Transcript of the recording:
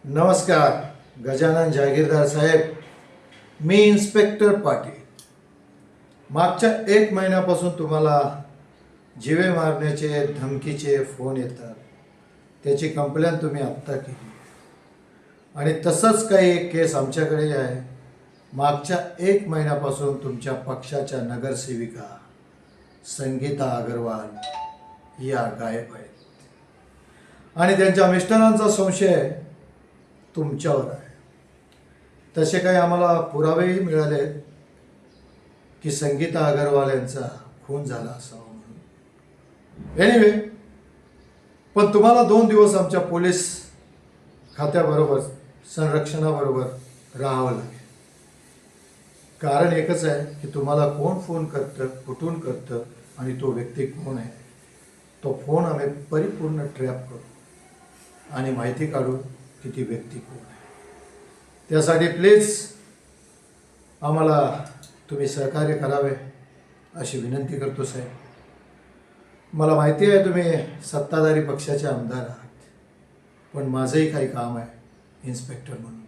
नमस्कार गजानन जागीरदार साहेब, मी इन्स्पेक्टर पाटील. मागच्या 1 महिन्यापासून तुम्हाला जीवे मारण्याचे धमकीचे फोन येतात. त्याची कंप्लेंट तुम्ही आत्ता केली आणि तसंच काही एक केस आमच्याकडे आहे. मागच्या 1 महिन्यापासून तुमच्या पक्षाच्या नगरसेविका संगीता अग्रवाल या गायब आहेत आणि त्यांच्या मिस्टरांचा संशय तुमच्यावर आहे. तसे काही आम्हाला पुरावेही मिळाले की संगीता अग्रवाल यांचा खून झाला असावा म्हणून. एनिवे, पण तुम्हाला 2 दिवस आमच्या पोलीस खात्याबरोबर संरक्षणाबरोबर राहावं लागेल. कारण एकच आहे की तुम्हाला कोण फोन करतं, कुठून करतं आणि तो व्यक्ती कोण आहे. तो फोन आम्ही परिपूर्ण ट्रॅप करू आणि माहिती काढू की ती व्यक्ती कोण आहे. त्यासाठी प्लीज आम्हाला तुम्ही सहकार्य करावे अशी विनंती करतो साहेब. मला माहिती आहे तुम्ही सत्ताधारी पक्षाचे आमदार आहात, पण माझंही काही काम आहे इन्स्पेक्टर म्हणून.